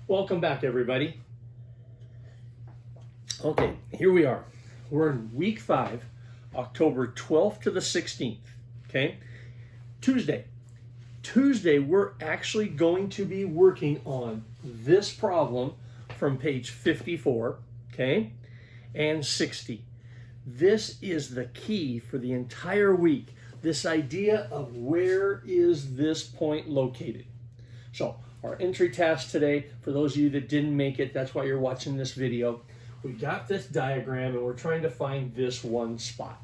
Welcome back, everybody. Okay, here we are. We're in week 5, October 12th to the 16th, okay? Tuesday, we're actually going to be working on this problem from page 54, okay, and 60. This is the key for the entire week, this idea of where is this point located. So, our entry task today, for those of you that didn't make it, that's why you're watching this video, we got this diagram and we're trying to find this one spot.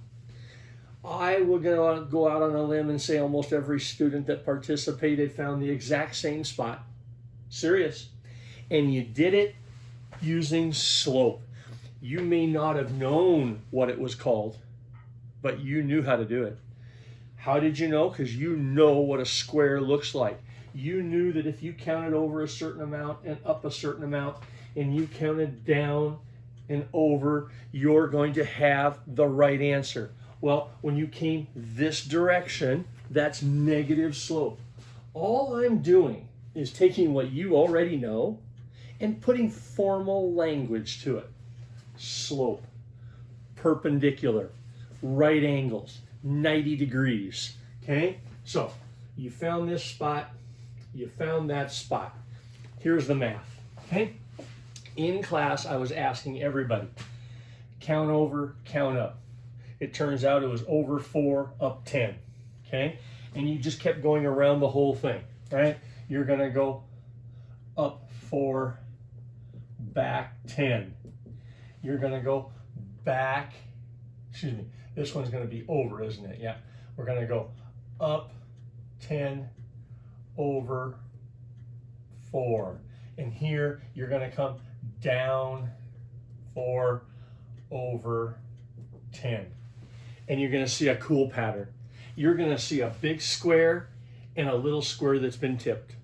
I will go out on a limb and say almost every student that participated found the exact same spot. Serious. And you did it using slope. You may not have known what it was called, but you knew how to do it. How did you know? Because you know what a square looks like. You knew that if you counted over a certain amount and up a certain amount, and you counted down and over, you're going to have the right answer. Well, when you came this direction, that's negative slope. All I'm doing is taking what you already know and putting formal language to it. Slope, perpendicular, right angles, 90 degrees, okay? So, you found this spot, you found that spot. Here's the math, okay? In class, I was asking everybody, count over, count up. It turns out it was over 4, up 10, okay? And you just kept going around the whole thing, right? You're gonna go up 4, back 10. You're gonna go back, this one's gonna be over, isn't it? Yeah, we're gonna go up 10, over 4. And here you're going to come down 4 over 10. And you're going to see a cool pattern. You're going to see a big square and a little square that's been tipped.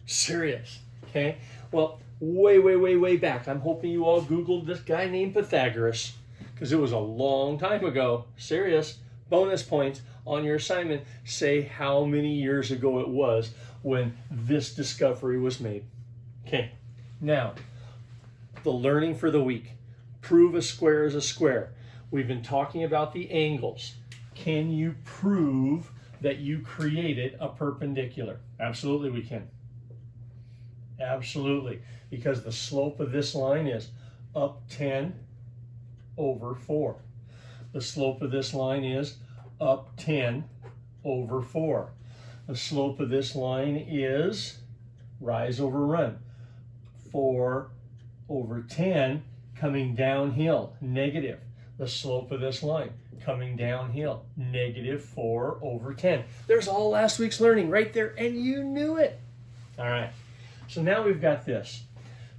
Serious, okay? Well, way back, I'm hoping you all Googled this guy named Pythagoras, because it was a long time ago. Serious. Bonus points on your assignment. Say how many years ago it was when this discovery was made. Okay, now, the learning for the week. Prove a square is a square. We've been talking about the angles. Can you prove that you created a perpendicular? Absolutely we can. Absolutely, because the slope of this line is up 10 over 4. The slope of this line is up 10 over 4. The slope of this line is rise over run. 4 over 10 coming downhill, negative. The slope of this line coming downhill, negative 4 over 10. There's all last week's learning right there, and you knew it. All right, so now we've got this.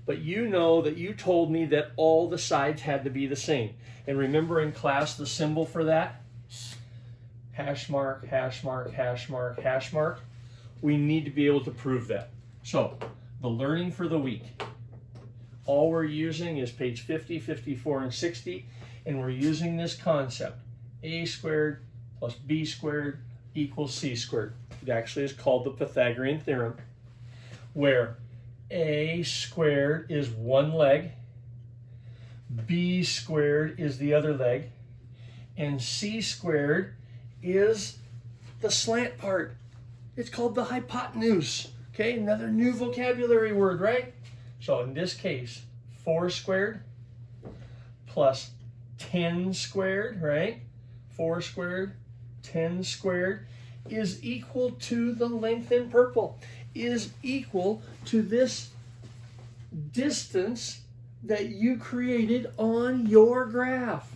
But you know that you told me that all the sides had to be the same. And remember in class the symbol for that? Hash mark, hash mark, hash mark, hash mark. We need to be able to prove that. So, the learning for the week. All we're using is page 50, 54, and 60, and we're using this concept. A squared plus B squared equals C squared. It actually is called the Pythagorean theorem, where A squared is one leg, B squared is the other leg, and C squared is the slant part. It's called the hypotenuse. Okay, another new vocabulary word, right? So in this case, 4 squared plus 10 squared, right? 4 squared, 10 squared is equal to the length in purple, is equal to this distance that you created on your graph.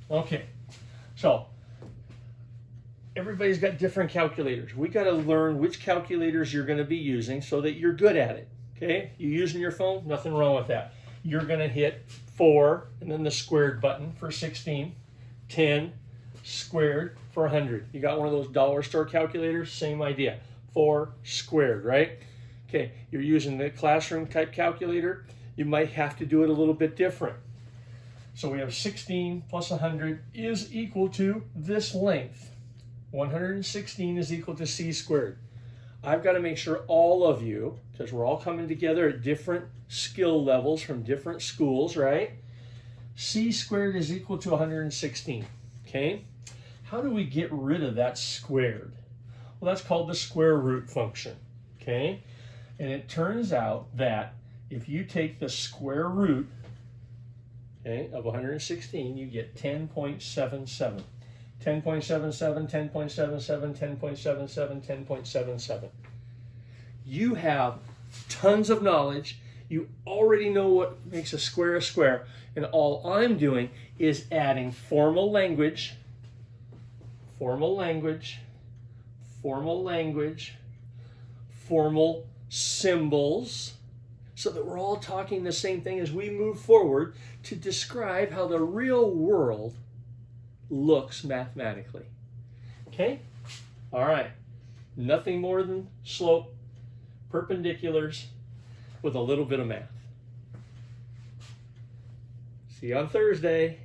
Okay, so everybody's got different calculators. We got to learn which calculators you're going to be using so that you're good at it. Okay, you using your phone, nothing wrong with that. You're going to hit 4 and then the squared button for 16, 10 squared for 100. You got one of those dollar store calculators? Same idea. 4 squared, right? Okay, you're using the classroom type calculator. You might have to do it a little bit different. So we have 16 plus 100 is equal to this length. 116 is equal to C squared. I've got to make sure all of you, because we're all coming together at different skill levels from different schools, right? C squared is equal to 116, okay? How do we get rid of that squared? Well, that's called the square root function, okay? And it turns out that if you take the square root, okay, of 116, you get 10.77. 10.77, 10.77, 10.77, 10.77. You have tons of knowledge. You already know what makes a square, and all I'm doing is adding formal language, formal symbols, so that we're all talking the same thing as we move forward to describe how the real world looks mathematically. Okay? All right. Nothing more than slope, perpendiculars, with a little bit of math. See you on Thursday.